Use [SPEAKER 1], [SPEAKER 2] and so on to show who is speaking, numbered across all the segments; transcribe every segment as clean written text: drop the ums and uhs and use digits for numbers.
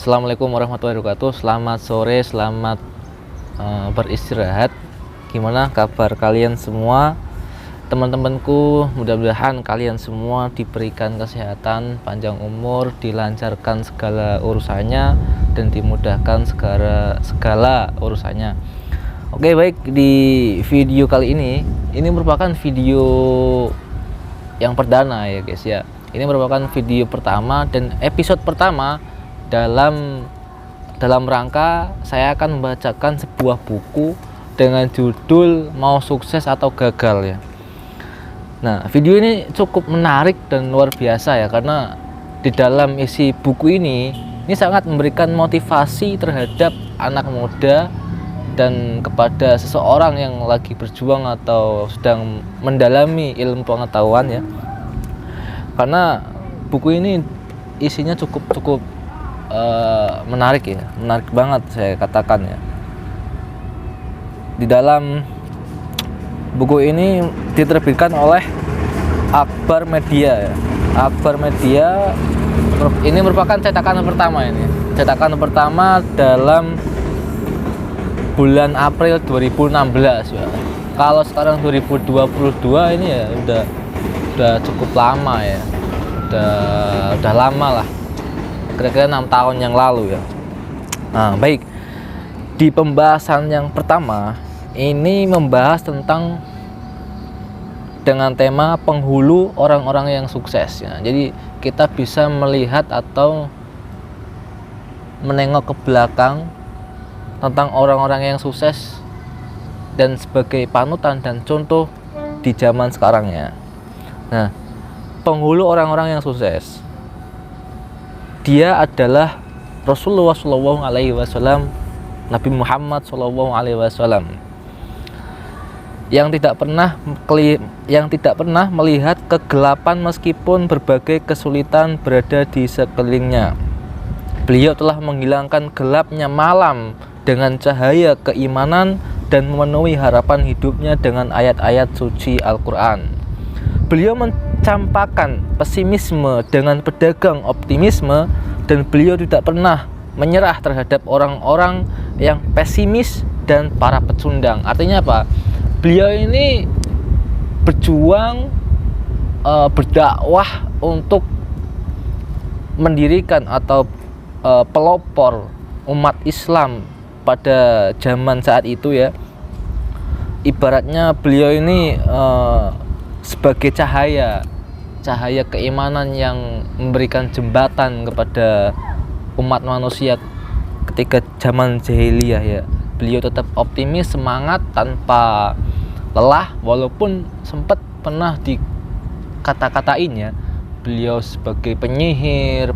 [SPEAKER 1] Assalamualaikum warahmatullahi wabarakatuh. Selamat sore, selamat beristirahat. Gimana kabar kalian semua? Teman-temanku, mudah-mudahan kalian semua diberikan kesehatan, panjang umur, dilancarkan segala urusannya, dan dimudahkan segala urusannya. Oke, baik, di video kali ini merupakan video yang perdana ya guys ya. Ini merupakan video pertama dan episode pertama dalam rangka saya akan membacakan sebuah buku dengan judul Mau Sukses atau Gagal ya. Nah, video ini cukup menarik dan luar biasa ya, karena di dalam isi buku ini sangat memberikan motivasi terhadap anak muda dan kepada seseorang yang lagi berjuang atau sedang mendalami ilmu pengetahuan ya. Karena buku ini isinya cukup menarik ya, menarik banget saya katakan ya. Di dalam buku ini diterbitkan oleh Akbar Media ya. Akbar Media ini merupakan cetakan pertama ini. Cetakan pertama dalam bulan April 2016 ya. Kalau sekarang 2022 ini ya udah cukup lama ya, udah lama lah, kira-kira 6 tahun yang lalu ya. Nah, baik, di pembahasan yang pertama ini membahas tentang dengan tema penghulu orang-orang yang sukses ya. Jadi kita bisa melihat atau menengok ke belakang tentang orang-orang yang sukses dan sebagai panutan dan contoh di zaman sekarang ya. Nah, penghulu orang-orang yang sukses, dia adalah Rasulullah SAW, Nabi Muhammad SAW, yang tidak pernah melihat kegelapan meskipun berbagai kesulitan berada di sekelilingnya. Beliau telah menghilangkan gelapnya malam dengan cahaya keimanan dan memenuhi harapan hidupnya dengan ayat-ayat suci Al-Quran. Beliau mencampakkan pesimisme dengan pedagang optimisme, dan beliau tidak pernah menyerah terhadap orang-orang yang pesimis dan para pecundang. Artinya apa? Beliau ini berjuang, berdakwah untuk mendirikan atau pelopor umat Islam pada zaman saat itu ya. Ibaratnya beliau ini sebagai cahaya keimanan yang memberikan jembatan kepada umat manusia ketika zaman jahiliyah ya. Beliau tetap optimis, semangat tanpa lelah, walaupun sempat pernah dikata-katain ya, beliau sebagai penyihir,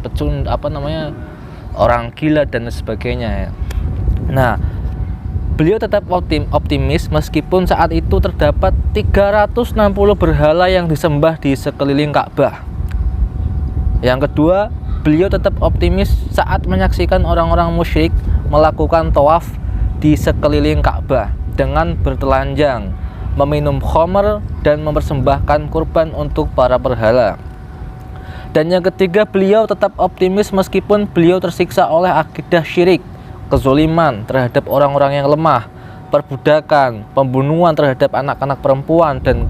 [SPEAKER 1] orang gila dan sebagainya ya. Nah, beliau tetap optimis meskipun saat itu terdapat 360 berhala yang disembah di sekeliling Ka'bah. Yang kedua, beliau tetap optimis saat menyaksikan orang-orang musyrik melakukan tawaf di sekeliling Ka'bah dengan bertelanjang, meminum khamr dan mempersembahkan kurban untuk para berhala. Dan yang ketiga, beliau tetap optimis meskipun beliau tersiksa oleh akidah syirik, kezoliman terhadap orang-orang yang lemah, perbudakan, pembunuhan terhadap anak-anak perempuan, dan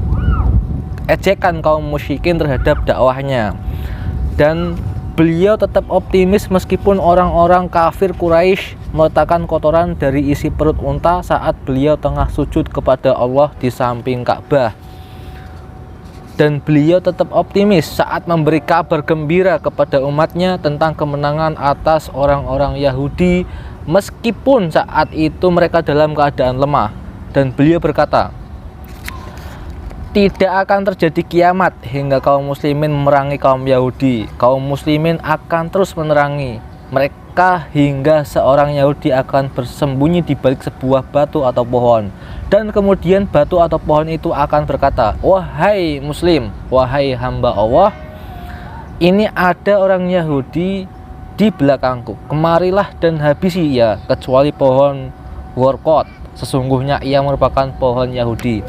[SPEAKER 1] ejekan kaum musyrikin terhadap dakwahnya. Dan beliau tetap optimis meskipun orang-orang kafir Quraisy meletakkan kotoran dari isi perut unta saat beliau tengah sujud kepada Allah di samping Ka'bah. Dan beliau tetap optimis saat memberi kabar gembira kepada umatnya tentang kemenangan atas orang-orang Yahudi meskipun saat itu mereka dalam keadaan lemah. Dan beliau berkata, tidak akan terjadi kiamat hingga kaum muslimin memerangi kaum Yahudi. Kaum muslimin akan terus menerangi mereka hingga seorang Yahudi akan bersembunyi di balik sebuah batu atau pohon. Dan kemudian batu atau pohon itu akan berkata, wahai muslim, wahai hamba Allah, ini ada orang Yahudi di belakangku, kemarilah dan habisi ia, kecuali pohon Workot, sesungguhnya ia merupakan pohon Yahudi.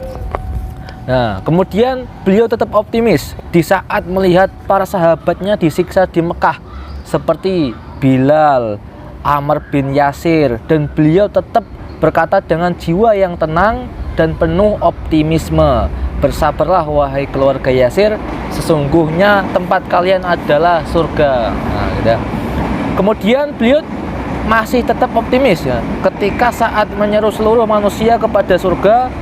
[SPEAKER 1] Nah, kemudian beliau tetap optimis di saat melihat para sahabatnya disiksa di Mekah, seperti Bilal, Ammar bin Yasir, dan beliau tetap berkata dengan jiwa yang tenang dan penuh optimisme, bersabarlah wahai keluarga Yasir, sesungguhnya tempat kalian adalah surga. Nah, gitu. Kemudian beliau masih tetap optimis ya, ketika saat menyeru seluruh manusia kepada surga,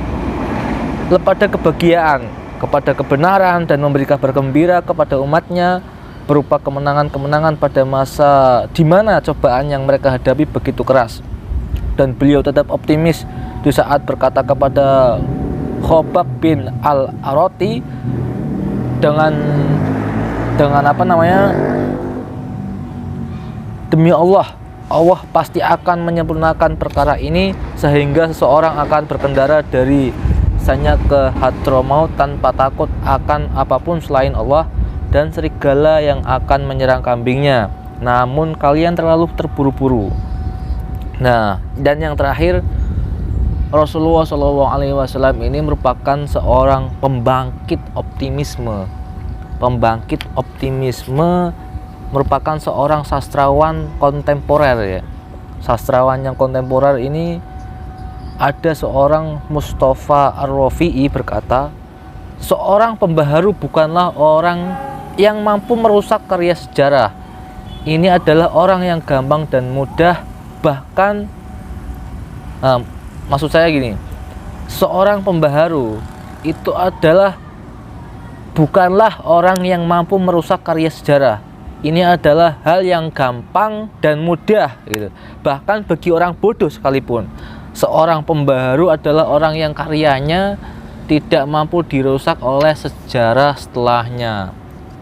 [SPEAKER 1] kepada kebahagiaan, kepada kebenaran, dan memberi kabar gembira kepada umatnya berupa kemenangan-kemenangan pada masa di mana cobaan yang mereka hadapi begitu keras. Dan beliau tetap optimis di saat berkata kepada Khobab bin Al-Arati dengan apa namanya, demi Allah, Allah pasti akan menyempurnakan perkara ini sehingga seseorang akan berkendara dari misalnya ke Hadramaut tanpa takut akan apapun selain Allah dan serigala yang akan menyerang kambingnya. Namun kalian terlalu terburu-buru. Nah, dan yang terakhir, Rasulullah SAW ini merupakan seorang pembangkit optimisme. Pembangkit optimisme, merupakan seorang sastrawan kontemporer ya. Sastrawan yang kontemporer ini, ada seorang Mustafa Ar-Rafi'i berkata, seorang pembaharu bukanlah orang yang mampu merusak karya sejarah. Ini adalah orang yang gampang dan mudah, bahkan maksud saya gini, seorang pembaharu itu adalah bukanlah orang yang mampu merusak karya sejarah. Ini adalah hal yang gampang dan mudah gitu. Bahkan bagi orang bodoh sekalipun, seorang pembaharu adalah orang yang karyanya tidak mampu dirusak oleh sejarah setelahnya.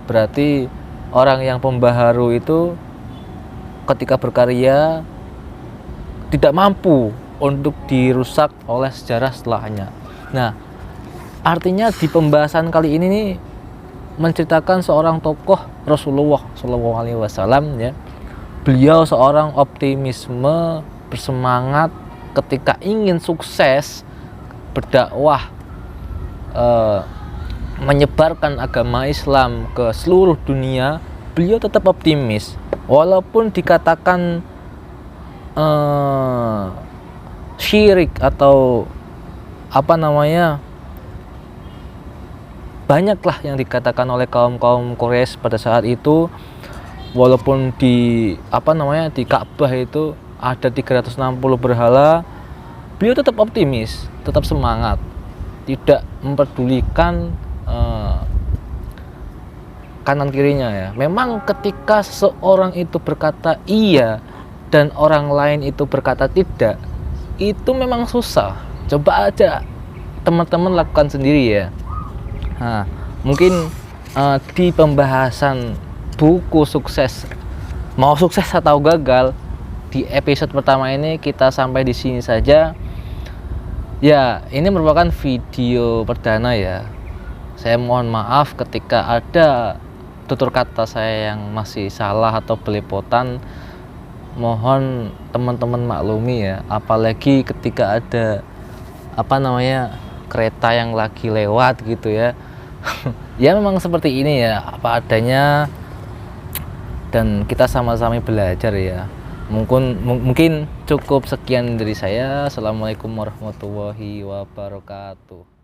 [SPEAKER 1] Berarti orang yang pembaharu itu ketika berkarya tidak mampu untuk dirusak oleh sejarah setelahnya. Nah, artinya di pembahasan kali ini nih, menceritakan seorang tokoh Rasulullah SAW ya. Beliau seorang optimisme, bersemangat ketika ingin sukses berdakwah, menyebarkan agama Islam ke seluruh dunia. Beliau tetap optimis walaupun dikatakan syirik atau apa namanya, banyaklah yang dikatakan oleh kaum Quraisy pada saat itu. Walaupun di apa namanya, di Ka'bah itu ada 360 berhala, beliau tetap optimis, tetap semangat, tidak mempedulikan kanan kirinya ya. Memang ketika seorang itu berkata iya dan orang lain itu berkata tidak, itu memang susah. Coba aja teman-teman lakukan sendiri ya. Nah, mungkin di pembahasan buku sukses, mau sukses atau gagal, di episode pertama ini kita sampai di sini saja. Ya, ini merupakan video perdana ya. Saya mohon maaf ketika ada tutur kata saya yang masih salah atau belepotan. Mohon teman-teman maklumi ya, apalagi ketika ada apa namanya, kereta yang lagi lewat gitu ya. Ya memang seperti ini ya, apa adanya, dan kita sama-sama belajar ya. Mungkin cukup sekian dari saya. Assalamualaikum warahmatullahi wabarakatuh.